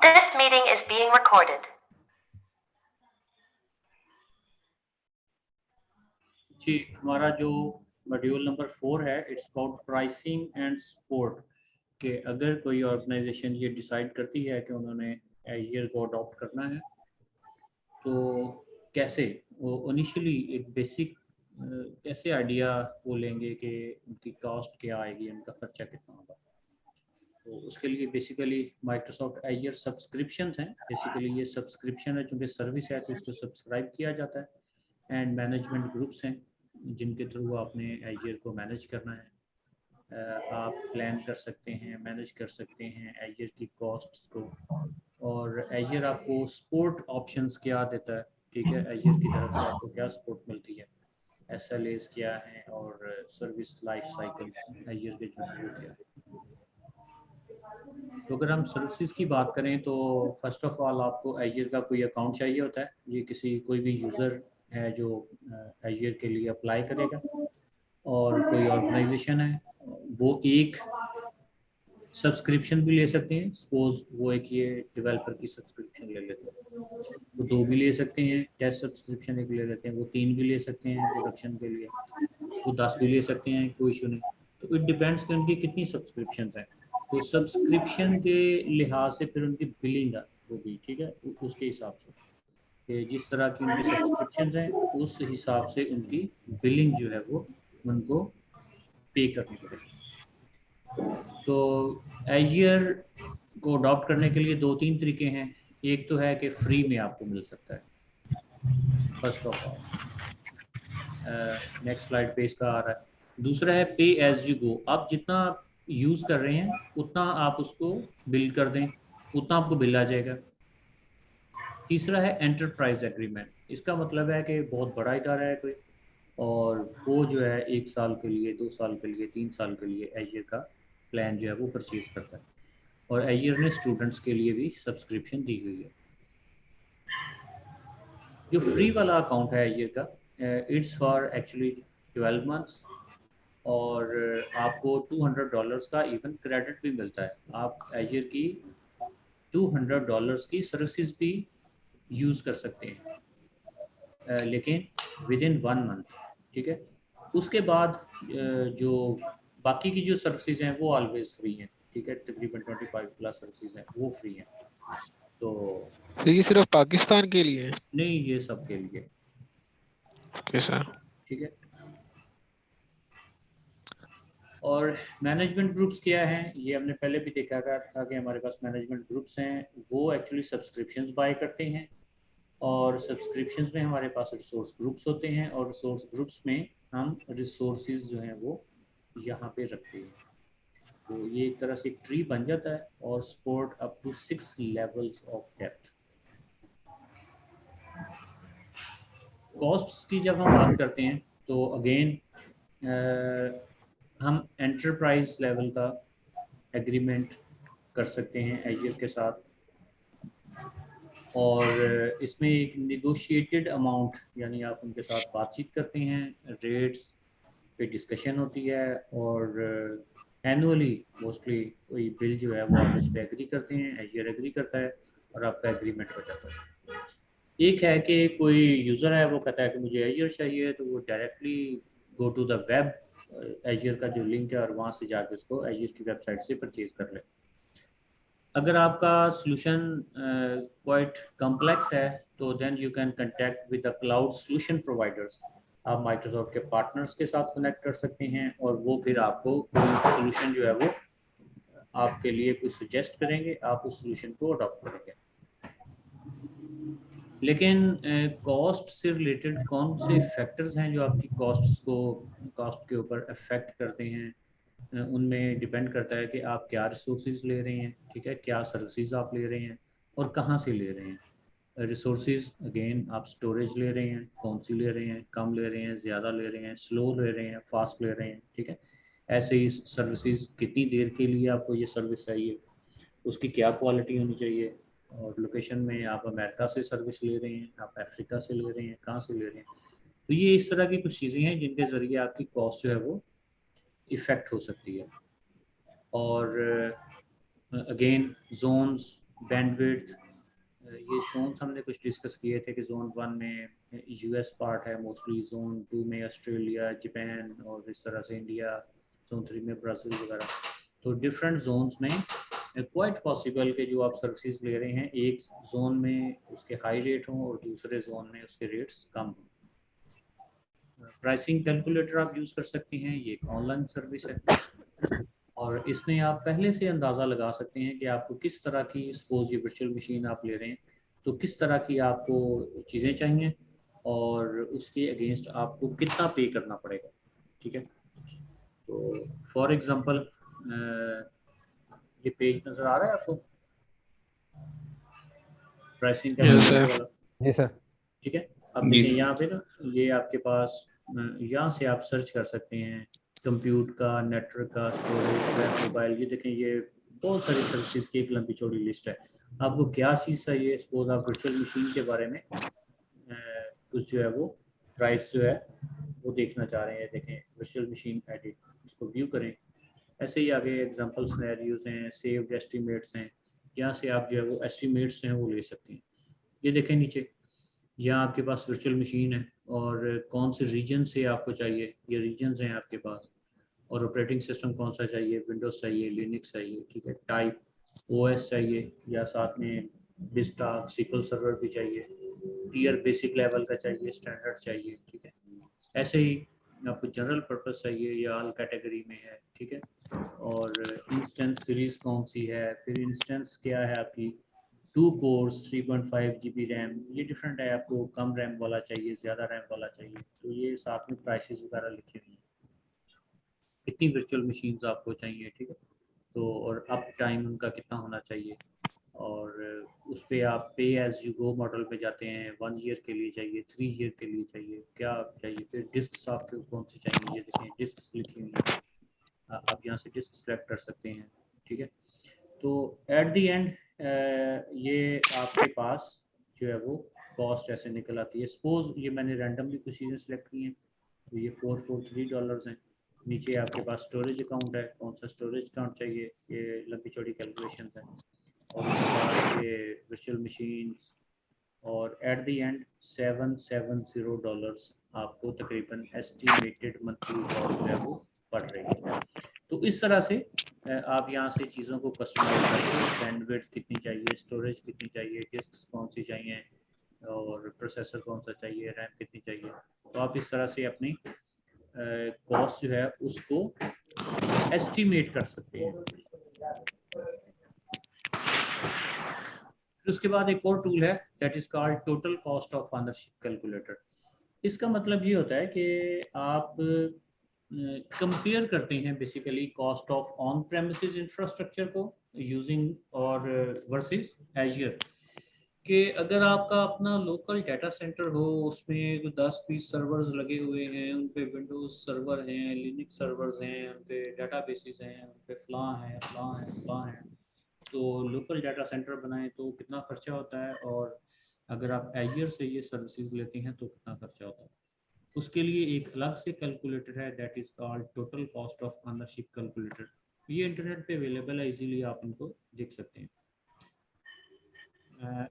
This meeting is being recorded. जी, हमारा जो module number 4 है, it's about pricing and support. कि अगर कोई ऑर्गेनाइजेशन ये डिसाइड करती है कि उन्होंने एजियर को अडॉप्ट करना है, तो कैसे वो इनिशियली एक बेसिक कैसे आइडिया वो लेंगे कि उनकी कॉस्ट क्या आएगी, उनका खर्चा कितना होगा। तो उसके लिए बेसिकली माइक्रोसॉफ्ट एजियर सब्सक्रिप्शन हैं। बेसिकली ये सब्सक्रिप्शन है, चूँकि सर्विस है तो इसको सब्सक्राइब किया जाता है। एंड मैनेजमेंट ग्रुप्स हैं जिनके थ्रू आपने एजियर को मैनेज करना है। आप प्लान कर सकते हैं, मैनेज कर सकते हैं एजियर की कॉस्ट्स को। और एजियर आपको सपोर्ट ऑप्शंस क्या देता है, ठीक है, एजियर की तरफ से आपको क्या सपोर्ट मिलती है, SLAs क्या हैं, और सर्विस लाइफ साइकिल्स एजियर के जो हैं वो क्या है। तो अगर हम सर्विसेज की बात करें तो फर्स्ट ऑफ ऑल आपको एजियर का कोई अकाउंट चाहिए होता है। ये कोई भी यूज़र है जो एजियर के लिए अप्लाई करेगा, और कोई ऑर्गेनाइजेशन है वो एक सब्सक्रिप्शन भी ले सकते हैं। सपोज वो एक ये डेवलपर की सब्सक्रिप्शन ले लेते हैं, वो 2 भी ले सकते हैं। टेस्ट सब्सक्रिप्शन एक ले लेते हैं, वो 3 भी ले सकते हैं प्रोडक्शन के लिए, वो 10 भी ले सकते हैं, कोई इशू नहीं। तो इट डिपेंड्स कि उनकी कितनी सब्सक्रिप्शन हैं। तो सब्सक्रिप्शन के लिहाज से फिर उनकी बिलिंग होगी, ठीक है, उसके हिसाब से कि जिस तरह की उनकी सब्सक्रिप्शन हैं उस हिसाब से उनकी बिलिंग जो है वो उनको पे करनी पड़ेगी। तो एजियर को अडॉप्ट करने के लिए 2-3 तरीके हैं। एक तो है कि फ्री में आपको मिल सकता है, first of all. Next slide पे इसका आ रहा है। दूसरा है पे एज यू गो। आप जितना यूज़ कर रहे हैं उतना आप उसको बिल कर दें, उतना आपको बिल आ जाएगा। तीसरा है एंटरप्राइज एग्रीमेंट। इसका मतलब है कि बहुत बड़ा इदारा है कोई, और वो जो है 1 साल के लिए, 2 साल के लिए, 3 साल के लिए एजियर का प्लान जो है वो परचेज करता है। और एजियर ने स्टूडेंट्स के लिए भी सब्सक्रिप्शन दी हुई है। जो फ्री वाला अकाउंट है एजियर का, इट्स फॉर एक्चुअली 12 मंथ्स। और आपको $200 का इवन क्रेडिट भी मिलता है। आप एजियर की $200 की सर्विसेज भी यूज़ कर सकते हैं, लेकिन विद इन 1 मंथ, ठीक है। उसके बाद जो बाकी की जो सर्विसेज हैं वो ऑलवेज फ्री हैं, ठीक है। तकरीबन 25+ सर्विसेज हैं वो फ्री हैं। तो सर ये सिर्फ पाकिस्तान के लिए है? नहीं, ये सब के लिए, ओके सर। ठीक है। और मैनेजमेंट ग्रुप्स क्या हैं, ये हमने पहले भी देखा था कि हमारे पास मैनेजमेंट ग्रुप्स हैं। वो एक्चुअली सब्सक्रिप्शंस बाय करते हैं, और सब्सक्रिप्शंस में हमारे पास रिसोर्स ग्रुप्स होते हैं, और रिसोर्स ग्रुप्स में हम रिसोर्सेज जो हैं वो यहाँ पे रखते हैं। तो ये एक तरह से एक ट्री बन जाता है, और support up to 6 levels of depth. Costs की जब हम बात करते हैं तो अगेन हम एंटरप्राइज लेवल का एग्रीमेंट कर सकते हैं एजियर के साथ। और इसमें एक नेगोशिएटेड अमाउंट, यानी आप उनके साथ बातचीत करते हैं, रेट्स पे डिस्कशन होती है, और एनुअली मोस्टली कोई बिल जो है वो आप उस पर एग्री करते हैं, एजियर एग्री करता है, और आपका एग्रीमेंट हो जाता है। एक है कि कोई यूज़र है वो कहता है कि मुझे एजियर चाहिए, तो वो directly go to the web, Azure का जो लिंक है, और वहाँ से जाकर उसको एजियर की वेबसाइट से परचेज कर ले। अगर आपका सॉल्यूशन क्वाइट कॉम्प्लेक्स है तो then you can contact with the cloud solution providers. आप माइक्रोसॉफ्ट के पार्टनर्स के साथ कनेक्ट कर सकते हैं, और वो फिर आपको कोई सॉल्यूशन जो है वो आपके लिए कुछ सजेस्ट करेंगे, आप उस सॉल्यूशन को अडॉप्ट करेंगे। लेकिन कॉस्ट से रिलेटेड कौन से फैक्टर्स हैं जो आपकी कॉस्ट के ऊपर अफेक्ट करते हैं, उनमें डिपेंड करता है कि आप क्या रिसोर्सेज ले रहे हैं, ठीक है, क्या सर्विसेज आप ले रहे हैं, और कहाँ से ले रहे हैं। रिसोर्सेज अगेन आप स्टोरेज ले रहे हैं, कौन सी ले रहे हैं, कम ले रहे हैं, ज़्यादा ले रहे हैं, स्लो ले रहे हैं, फास्ट ले रहे हैं, ठीक है। ऐसे ही सर्विसेज कितनी देर के लिए आपको ये सर्विस चाहिए, उसकी क्या क्वालिटी होनी चाहिए, और लोकेशन में आप अमेरिका से सर्विस ले रहे हैं, आप अफ्रीका से ले रहे हैं, कहाँ से ले रहे हैं। तो ये इस तरह की कुछ चीज़ें हैं जिनके ज़रिए आपकी कॉस्ट जो है वो इफ़ेक्ट हो सकती है। और अगेन जोन्स बैंडविड्थ, ये जोन्स हमने कुछ डिस्कस किए थे कि जोन 1 में यूएस पार्ट है मोस्टली, जोन 2 में ऑस्ट्रेलिया, जापान और इस तरह से इंडिया, जोन 3 में ब्राज़ील वगैरह। तो डिफरेंट जोन्स में क्वाइट पॉसिबल कि जो आप सर्विसेज ले रहे हैं एक जोन में उसके हाई रेट हों और दूसरे जोन में उसके रेट्स कम हों। प्राइसिंग कैलकुलेटर आप यूज़ कर सकते हैं, ये एक ऑनलाइन सर्विस है और इसमें आप पहले से अंदाज़ा लगा सकते हैं कि आपको किस तरह की, सपोज ये वर्चुअल मशीन आप ले रहे हैं तो किस तरह की आपको चीज़ें चाहिए और उसके अगेंस्ट आपको कितना पे करना पड़ेगा। ठीक है, तो फॉर एग्ज़ाम्पल ये पेज नज़र आ रहा है आपको, प्राइसिंग यस कैलकुलेटर सर। वाला। जी सर। ठीक है, अब जी देखें सर। यहाँ पे ना, ये आपके पास यहाँ से आप सर्च कर सकते हैं कंप्यूट का, नेटवर्क का, स्टोरेज, वेब, मोबाइल। ये देखें, ये बहुत सारी सर्विसेज की एक लंबी चौड़ी लिस्ट है। आपको क्या चीज़ चाहिए, सपोज आप वर्चुअल मशीन के बारे में कुछ जो है वो प्राइस जो है वो देखना चाह रहे हैं। देखें वर्चुअल मशीन एडिट, इसको व्यू करें। ऐसे ही आगे एग्जांपल सिनेरियोज हैं, सेव्ड एस्टीमेट्स हैं, यहाँ से आप जो है वो एस्टीमेट्स हैं वो ले सकते हैं। ये देखें नीचे, यहाँ आपके पास वर्चुअल मशीन है और कौन से रीजन से आपको चाहिए, ये रीजन्स हैं आपके पास, और ऑपरेटिंग सिस्टम कौन सा चाहिए, विंडोज चाहिए, लिनक्स चाहिए, ठीक है, टाइप ओएस चाहिए या साथ में डिस्टाक सिक्वल सर्वर भी चाहिए, टीयर बेसिक लेवल का चाहिए, स्टैंडर्ड चाहिए। ठीक है, ऐसे ही आपको जनरल पर्पस चाहिए या ऑल कैटेगरी में है। ठीक है, और इंस्टेंस सीरीज कौन सी है, फिर इंस्टेंस क्या है आपकी, 2 कोर्स 3.5 GB रैम, ये डिफरेंट है। आपको कम रैम वाला चाहिए, ज़्यादा रैम वाला चाहिए, तो ये साथ में प्राइसेस वगैरह लिखी हुई हैं, कितनी वर्चुअल मशीन्स आपको चाहिए। ठीक है, तो और अप टाइम उनका कितना होना चाहिए, और उस पर आप पे एज यू गो मॉडल पे जाते हैं, 1 ईयर के लिए चाहिए, 3 ईयर के लिए चाहिए, क्या चाहिए। फिर डिस्क आपको कौन सी चाहिए, ये देखें डिस्क लिखी हुई है, आप यहाँ से डिस्क सेलेक्ट कर सकते हैं। ठीक है, तो एट दी एंड ये आपके पास जो है वो कॉस्ट ऐसे निकल आती है। सपोज ये मैंने रैंडमली कुछ चीज़ें सेलेक्ट की हैं, तो ये $443 हैं। नीचे आपके पास स्टोरेज अकाउंट है, कौन सा स्टोरेज अकाउंट चाहिए, ये लंबी चौड़ी कैलकुलेशन है, और उसके बाद ये वर्चुअल मशीन्स, और एट द एंड $770 आपको तकरीबन एस्टिमेटेड मंथली कॉस्ट है वो पड़ रही है। तो इस तरह से आप यहाँ से चीज़ों को कस्टमाइज करके, बैंडविड्थ कितनी चाहिए, स्टोरेज कितनी चाहिए, डिस्क कौन सी चाहिए, और प्रोसेसर कौन सा चाहिए, रैम कितनी चाहिए, तो आप इस तरह से अपनी कॉस्ट जो है उसको एस्टिमेट कर सकते हैं। फिर उसके बाद एक और टूल है that is called total cost of ownership calculator. इसका मतलब ये होता है कि आप कंपेयर करते हैं basically cost of on premises infrastructure को यूजिंग और वर्सेस एजर, कि अगर आपका अपना लोकल डाटा सेंटर हो, उसमें 10-20 सर्वर्स लगे हुए हैं, उन पे विंडोज सर्वर हैं, लिनक्स सर्वर्स हैं, उन पे डाटा बेसिस हैं, उन पे फलां हैं, तो लोकल डाटा सेंटर बनाएं तो कितना खर्चा होता है, और अगर आप एजर से ये सर्विसेज लेते हैं तो कितना खर्चा होता है। उसके लिए एक अलग से कैलकुलेटर है that is called total cost of ownership calculator. ये इंटरनेट पे अवेलेबल है, इजीली आप इनको देख सकते हैं।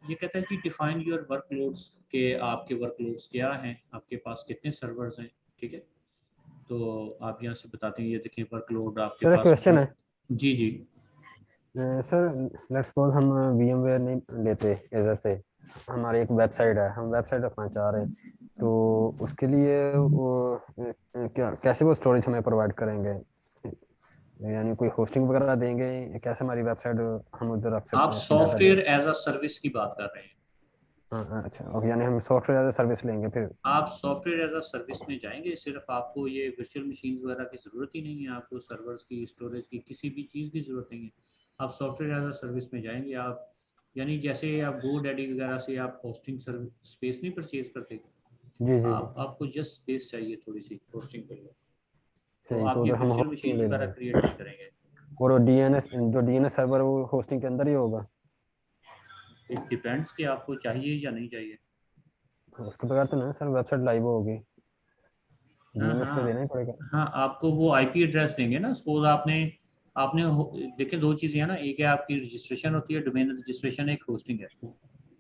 ये कहता है कि डिफाइन योर वर्कलोड्स, के आपके वर्कलोड्स क्या हैं, आपके पास कितने सर्वर्स हैं। ठीक है, तो आप यहाँ से बताते हैं, ये देखें वर्कलोड आपके सर एक पास। क्वेश्चन है। जी जी। सर लेट्स सपोज हम VMware नहीं लेते एजर से, हमारी एक वेबसाइट है, हम वेबसाइट रखना चाह रहे हैं, तो उसके लिए वो क्या कैसे वो स्टोरेज हमें प्रोवाइड करेंगे, यानी कोई होस्टिंग वगैरह देंगे, कैसे हमारी वेबसाइट हम उधर रख आप सकते हैं अपना डाटा सॉफ्टवेयर लेके? एज अ सर्विस की बात कर रहे हैं। हाँ अच्छा ओके, यानी हम सॉफ्टवेयर एज सर्विस लेंगे फिर। आप सॉफ्टवेयर एज अ सर्विस में जाएंगे, सिर्फ आपको ये वर्चुअल मशीन वगैरह की ज़रूरत ही नहीं है, आपको सर्वर्स की, स्टोरेज की, किसी भी चीज़ की ज़रूरत नहीं है। आप सॉफ्टवेयर एज अ सर्विस में जाएंगे, आप यानी जैसे आप गो डैडी वगैरह से आप होस्टिंग सर्विस स्पेस नहीं परचेज करते, जी जी जी। आपको जस्ट स्पेस चाहिए थोड़ी सी होस्टिंग के लिए, तो सही, तो आप ये उधर हम वर्चुअल होस्टिंग मशीन ले वगैरह लेंगे, क्रिएट नहीं करेंगे। और वो DNS जो DNS सर्वर वो होस्टिंग के अंदर ही होगा? इट डिपेंड्स कि आपको चाहिए या नहीं चाहिए। उसके बगैर तो नहीं सर वेबसाइट लाइव होगी, हाँ DNS तो हाँ देना ही पड़ेगा। हाँ, आपको वो आईपी एड्रेस देंगे ना, सपोज आपने आपने देखिए दो चीजें हैं ना, एक है आपकी रजिस्ट्रेशन होती है, डोमेन रजिस्ट्रेशन, एक होस्टिंग है।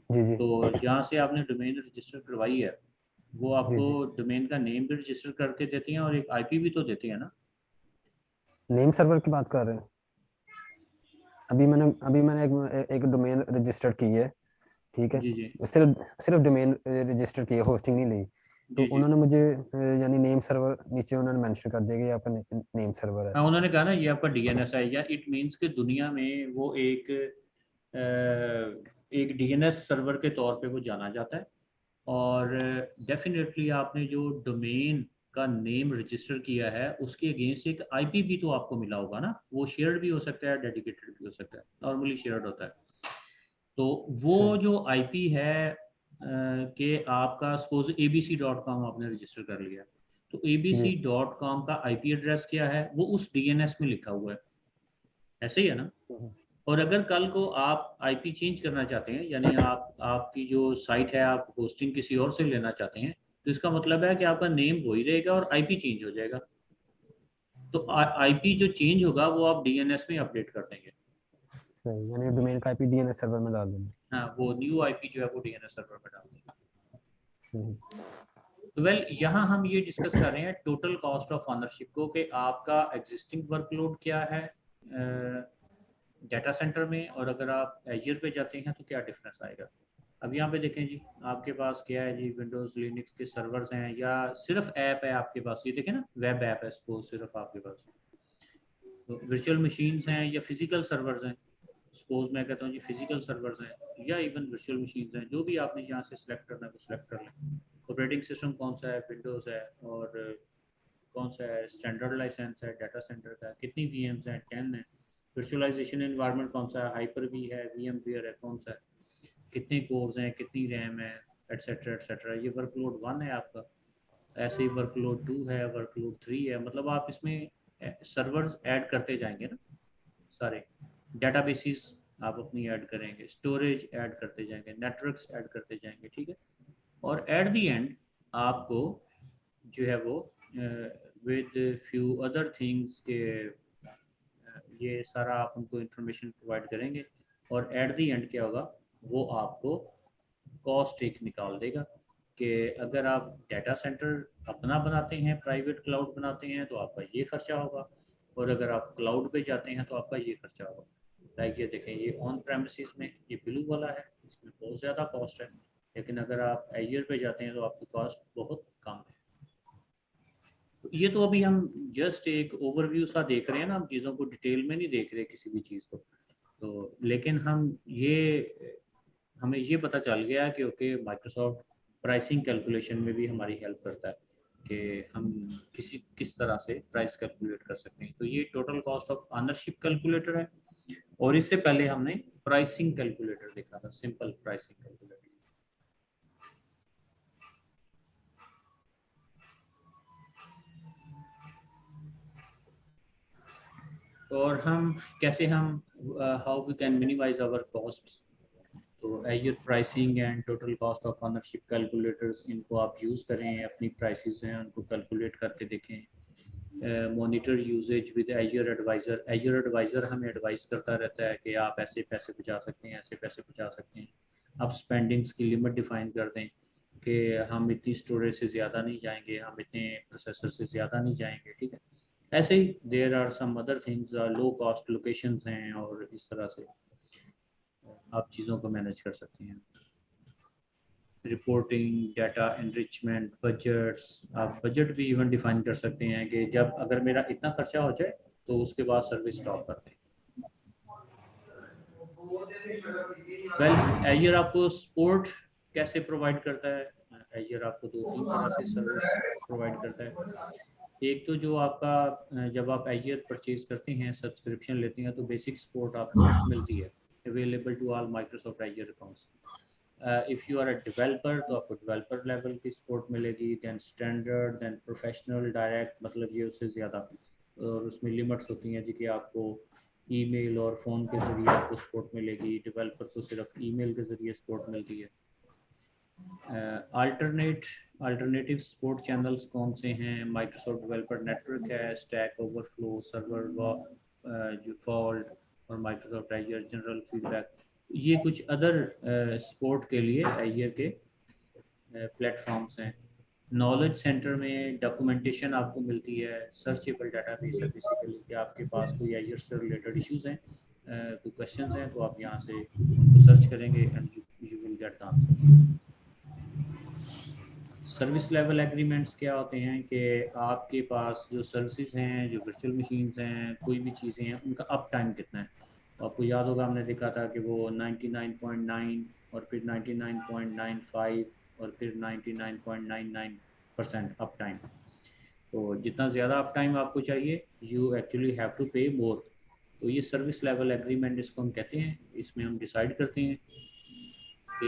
जी जी तो जहाँ से आपने डोमेन रजिस्टर करवाई है वो जी आपको जी। डोमेन का नेम भी रजिस्टर करके देती हैं और एक आईपी भी तो देती है ना। नेम सर्वर की बात कर रहे हैं? अभी मैंने एक डोमेन रजिस्टर की है, ठीक है। जी जी सिर्फ सिर्फ डोमेन रजिस्टर की है, होस्टिंग नहीं ली। तो जी जी। उन्होंने मुझे यानी नेम सर्वर नीचे उन्होंने मेंशन कर दिया कि ये आपका नेम सर्वर है। हाँ, उन्होंने कहा ना ये आपका डीएनएस है, या इट मींस कि दुनिया में वो एक डीएनएस सर्वर के तौर पे वो जाना जाता है। और डेफिनेटली आपने जो डोमेन का नेम रजिस्टर किया है उसके अगेंस्ट एक आईपी भी तो आपको मिला होगा ना, वो शेयर्ड भी हो सकता है, डेडिकेटेड भी हो सकता है, नॉर्मली शेयर्ड होता है। तो वो सही। जो आईपी है कि आपका सपोज abc.com आपने रजिस्टर कर लिया, तो जी abc.com का आईपी एड्रेस क्या है वो उस डीएनएस में लिखा हुआ है, ऐसे ही है ना। और अगर कल को आप आईपी चेंज करना चाहते हैं, यानी आप आपकी जो साइट है आप होस्टिंग किसी और से लेना चाहते हैं, तो इसका मतलब है कि आपका नेम वही रहेगा और आईपी चेंज हो जाएगा। तो आईपी जो चेंज होगा वो आप डीएनएस में अपडेट कर देंगे। सही, यानी डोमेन का आईपी डीएनएस सर्वर में डाल दूंगा। हाँ, वो न्यू आईपी जो है वो डीएनएस सर्वर पे डाल देंगे। हम्म, तो वेल यहाँ हम ये डिस्कस कर रहे हैं टोटल कॉस्ट ऑफ ऑनरशिप को, कि आपका एग्जिस्टिंग वर्कलोड क्या है डाटा सेंटर में, और अगर आप एजर पे जाते हैं तो क्या डिफरेंस आएगा। अब यहाँ पे देखें जी, आपके पास क्या है जी, विंडोज लिनक्स के सर्वर्स हैं या सिर्फ ऐप है आपके पास, ये देखें ना वेब ऐप है सपोज सिर्फ आपके पास, तो वर्चुअल मशीन्स हैं या फिजिकल सर्वर्स हैं। सपोज मैं कहता हूँ जी फिजिकल सर्वर्स हैं या इवन वर्चुअल मशीन्स हैं, जो भी आपने यहाँ से सिलेक्ट करना है वो सिलेक्ट कर लें। ऑपरेटिंग सिस्टम कौन सा है, विंडोज़ है, और कौन सा है, स्टैंडर्ड लाइसेंस है डाटा सेंटर का, कितनी वीएम्स हैं, 10 है। वर्चुअलाइजेशन एनवायरनमेंट कौन सा है, हाइपर वी है, वीएम है, कौन सा है, कितने कोर्स हैं, कितनी रैम है, एटसेट्रा एटसेट्रा। ये वर्कलोड 1 है आपका। ऐसे ही वर्कलोड 2 है, वर्कलोड 3 है। मतलब आप इसमें सर्वर्स ऐड करते जाएंगे ना सारे, डेटाबेसेस आप अपनी ऐड करेंगे, स्टोरेज ऐड करते जाएंगे, नेटवर्क्स ऐड करते जाएंगे, ठीक है। और एट द एंड आपको जो है वो विद फ्यू अदर थिंग्स के ये सारा आप उनको इंफॉर्मेशन प्रोवाइड करेंगे, और एट द एंड क्या होगा, वो आपको कॉस्ट एक निकाल देगा कि अगर आप डाटा सेंटर अपना बनाते हैं, प्राइवेट क्लाउड बनाते हैं, तो आपका ये खर्चा होगा, और अगर आप क्लाउड पे जाते हैं तो आपका ये खर्चा होगा। लाइक ये देखें, ये ऑन प्रेमिसेस में ये ब्लू वाला है, इसमें बहुत ज़्यादा कॉस्ट है, लेकिन अगर आप एजर पे जाते हैं तो आपकी कॉस्ट बहुत कम है। तो ये तो अभी हम जस्ट एक ओवरव्यू सा देख रहे हैं ना, हम चीज़ों को डिटेल में नहीं देख रहे किसी भी चीज़ को। तो लेकिन हमें ये पता चल गया कि ओके माइक्रोसॉफ्ट प्राइसिंग कैलकुलेशन में भी हमारी हेल्प करता है कि हम किस तरह से प्राइस कैलकुलेट कर सकते हैं। तो ये total cost of ownership calculator है, और इससे पहले हमने प्राइसिंग कैलकुलेटर देखा था, सिंपल प्राइसिंग कैलकुलेटर। और हम कैसे हम how we can minimise our costs. तो Azure pricing and total cost of ownership calculators, इनको आप यूज़ करें, अपनी प्राइसेस हैं उनको कैलकुलेट करके देखें। Monitor usage with Azure advisor. Azure advisor हमें एडवाइस करता रहता है कि आप ऐसे पैसे बचा सकते हैं, ऐसे पैसे बचा सकते हैं। आप स्पेंडिंग्स की लिमिट डिफाइन कर दें कि हम इतनी स्टोरेज से ज़्यादा नहीं जाएंगे, हम इतने प्रोसेसर से ज़्यादा नहीं जाएंगे, ठीक है। ऐसे ही there are some other things, low cost locations हैं, और इस तरह से आप चीज़ों को मैनेज कर सकते हैं। रिपोर्टिंग, डाटा एनरिचमेंट, बजट्स, आप बजट भी इवन डिफाइन कर सकते हैं कि जब अगर मेरा इतना खर्चा हो जाए तो उसके बाद सर्विस स्टॉप कर दें। वेल एजर आपको सपोर्ट कैसे प्रोवाइड करता है, एजर आपको दो तीन तरह से सर्विस प्रोवाइड करता है। एक तो जो आपका जब आप एजर परचेज करते हैं, सब्सक्रिप्शन लेते हैं, तो बेसिक सपोर्ट आपको मिलती है, available to all Microsoft Azure accounts. If you are a developer तो आपको डेवलपर लेवल की सपोर्ट मिलेगी, then standard, then professional, direct, मतलब ये उससे ज़्यादा, और उसमें लिमिट्स होती हैं जी कि आपको ईमेल और फ़ोन के ज़रिए आपको सपोर्ट मिलेगी, डेवलपर को सिर्फ ईमेल के ज़रिए सपोर्ट मिलती है। अल्टरनेटिव सपोर्ट चैनल्स कौन से हैं, माइक्रोसॉफ्ट डेवलपर नेटवर्क है, स्टैक ओवरफ्लो, सर्वर जो फॉल्ट और माइक्रोसॉफ्ट एजर जनरल फीडबैक, ये कुछ अदर सपोर्ट के लिए एजर के प्लेटफॉर्म्स हैं। नॉलेज सेंटर में डॉक्यूमेंटेशन आपको मिलती है, सर्चेबल डाटाबेस है बेसिकली कि आपके पास कोई एजर से रिलेटेड इश्यूज हैं, कोई क्वेश्चंस हैं, तो आप यहाँ से उनको सर्च करेंगे and you will get the answer. Service level agreements क्या होते हैं कि आपके पास जो सर्विसेज हैं, जो वर्चुअल मशीन्स हैं, कोई भी चीज़ें हैं, उनका अप टाइम कितना है। तो आपको याद होगा हमने देखा था कि वो 99.9 और फिर 99.95 और फिर 99.99% अप टाइम। तो जितना ज़्यादा अप टाइम आपको चाहिए, यू एक्चुअली हैव टू पे मोर। तो ये सर्विस लेवल एग्रीमेंट इसको हम कहते हैं। इसमें हम डिसाइड करते हैं कि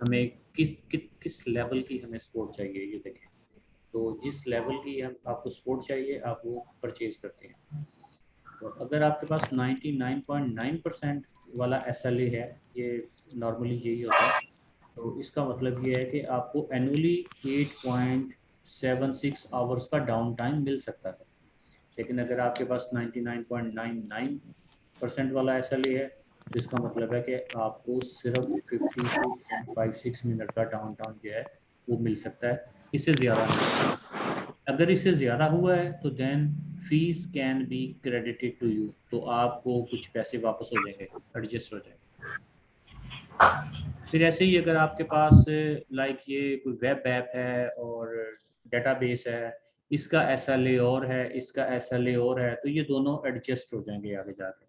हमें किस लेवल की हमें सपोर्ट चाहिए। ये देखें, तो जिस लेवल की हम आपको सपोर्ट चाहिए आप वो परचेज करते हैं। तो अगर आपके पास 99.9% वाला SLA है, ये नॉर्मली यही होता है, तो इसका मतलब ये है कि आपको एनुअली 8.76 आवर्स का डाउन टाइम मिल सकता है। लेकिन अगर आपके पास 99.99% वाला SLA है, तो इसका मतलब है कि आपको सिर्फ 52.56 मिनट का डाउन टाइम जो है वो मिल सकता है, इससे ज़्यादा नहीं। अगर इससे ज़्यादा हुआ है तो then fees can be credited to you, तो आपको कुछ पैसे वापस हो जाएंगे, एडजस्ट हो जाएंगे। फिर ऐसे ही अगर आपके पास लाइक ये कोई वेब ऐप है और डेटाबेस है, इसका SLA और है, इसका SLA और है, तो ये दोनों एडजस्ट हो जाएंगे आगे जाके।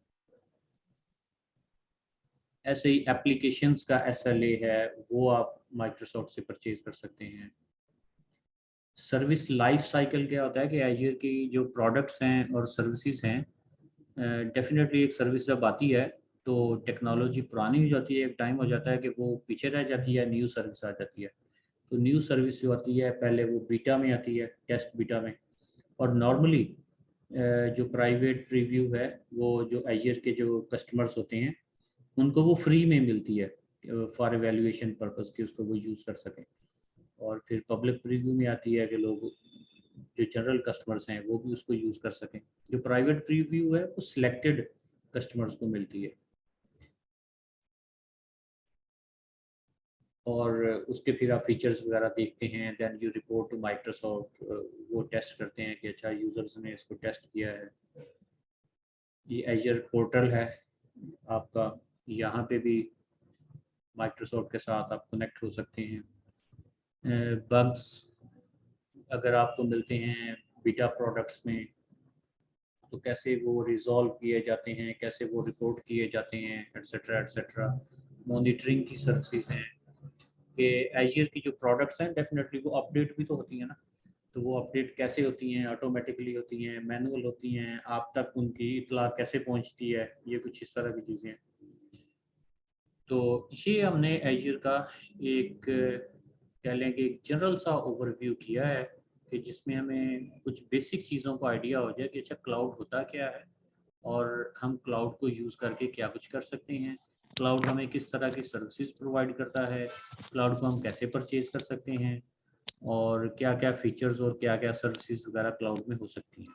ऐसे ही एप्लीकेशंस का SLA है, वो आप माइक्रोसॉफ्ट से परचेज कर सकते हैं। सर्विस लाइफ साइकिल क्या होता है कि एजर की जो प्रोडक्ट्स हैं और सर्विसेज हैं, डेफिनेटली एक सर्विस जब आती है तो टेक्नोलॉजी पुरानी हो जाती है, एक टाइम हो जाता है कि वो पीछे रह जाती है, न्यू सर्विस आ जाती है। तो न्यू सर्विस जो आती है पहले वो बीटा में आती है, टेस्ट बीटा में, और नॉर्मली जो प्राइवेट प्रीव्यू है वो जो एजर के जो कस्टमर्स होते हैं उनको वो फ्री में मिलती है फॉर एवेल्यूएशन पर्पस कि उसको वो यूज़ कर सकें। और फिर पब्लिक प्रीव्यू में आती है कि लोग जो जनरल कस्टमर्स हैं वो भी उसको यूज़ कर सकें। जो प्राइवेट प्रीव्यू है वो सिलेक्टेड कस्टमर्स को मिलती है, और उसके फिर आप फीचर्स वगैरह देखते हैं, then you report to Microsoft, वो टेस्ट करते हैं कि अच्छा यूज़र्स ने इसको टेस्ट किया है। ये एजर पोर्टल है आपका, यहाँ पे भी माइक्रोसॉफ्ट के साथ आप कनेक्ट हो सकते हैं। बग्स अगर आपको मिलते हैं बीटा प्रोडक्ट्स में तो कैसे वो रिजॉल्व किए जाते हैं, कैसे वो रिपोर्ट किए जाते हैं, एट्सेट्रा एट्सेट्रा। मॉनिटरिंग की सर्विसेज हैं कि एजर की जो प्रोडक्ट्स हैं डेफिनेटली वो अपडेट भी तो होती हैं ना, तो वो अपडेट कैसे होती हैं, ऑटोमेटिकली होती हैं, मैनुअल होती हैं, आप तक उनकी इतला कैसे पहुंचती है, ये कुछ इस तरह की चीज़ें हैं। तो ये हमने एजर का एक कह लें कि एक जनरल सा ओवरव्यू किया है कि जिसमें हमें कुछ बेसिक चीज़ों का आइडिया हो जाए कि अच्छा क्लाउड होता क्या है और हम क्लाउड को यूज़ करके क्या कुछ कर सकते हैं, क्लाउड हमें किस तरह की सर्विसेज प्रोवाइड करता है, क्लाउड को हम कैसे परचेज कर सकते हैं, और क्या क्या फीचर्स और क्या क्या सर्विसेज वगैरह क्लाउड में हो सकती हैं।